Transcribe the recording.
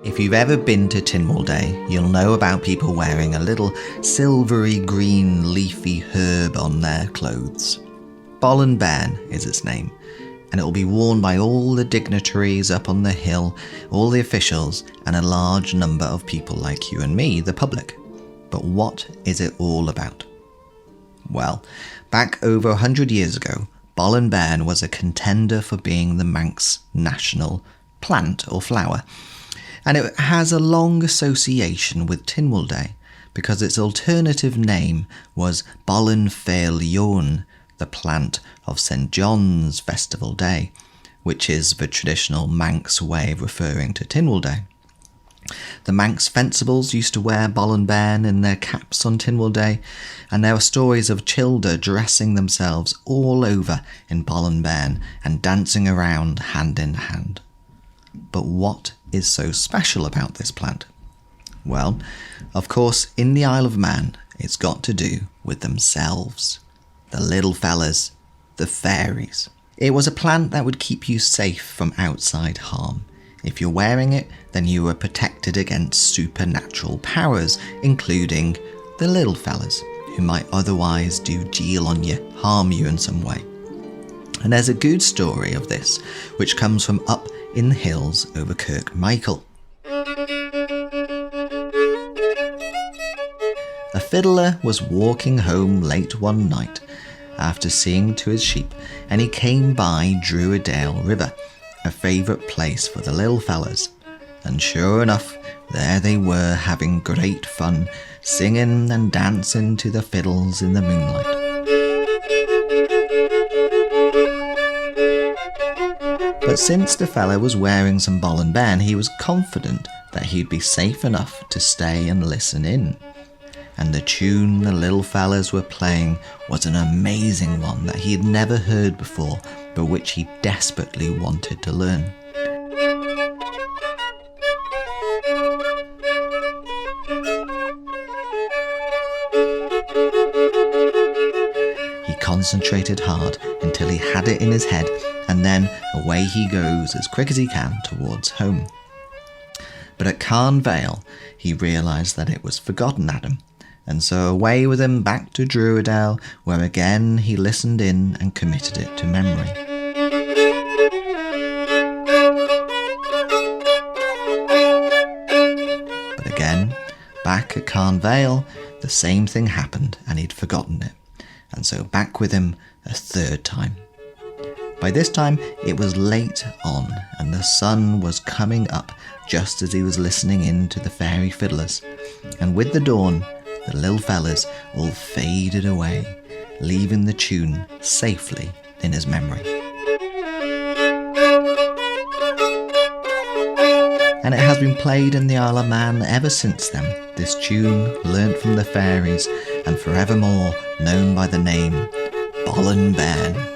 If you've ever been to Tynwald Day, you'll know about people wearing a little silvery green leafy herb on their clothes. Bollan Bane is its name, and it will be worn by all the dignitaries up on the hill, all the officials, and a large number of people like you and me, the public. But what is it all about? Well, back over 100 years ago, Bollan Bane was a contender for being the Manx National plant or flower. And it has a long association with Tynwald Day because its alternative name was Bollan Bane, the plant of St. John's Festival Day, which is the traditional Manx way of referring to Tynwald Day. The Manx fencibles used to wear Bollan Bane in their caps on Tynwald Day, and there are stories of childer dressing themselves all over in Bollan Bane and dancing around hand in hand. But what is so special about this plant? Well, of course, in the Isle of Man, it's got to do with themselves. The little fellas, the fairies. It was a plant that would keep you safe from outside harm. If you're wearing it, then you were protected against supernatural powers, including the little fellas, who might otherwise do deal on you, harm you in some way. And there's a good story of this, which comes from up in the hills over Kirk Michael. A fiddler was walking home late one night after seeing to his sheep, and he came by Druidale River, a favourite place for the little fellas. And sure enough, there they were having great fun, singing and dancing to the fiddles in the moonlight. But since the fella was wearing some Bollan Bane, he was confident that he'd be safe enough to stay and listen in. And the tune the little fellas were playing was an amazing one that he had never heard before, but which he desperately wanted to learn. He concentrated hard until he had it in his head, and then away he goes as quick as he can towards home. But at Carn Vale, he realised that it was forgotten at him, and so away with him back to Druidale, where again he listened in and committed it to memory. But again, back at Carn Vale, the same thing happened and he'd forgotten it, and so back with him a third time. By this time it was late on and the sun was coming up just as he was listening in to the fairy fiddlers, and with the dawn the little fellas all faded away, leaving the tune safely in his memory. And it has been played in the Isle of Man ever since then, this tune learnt from the fairies and forevermore known by the name Bollan Bane.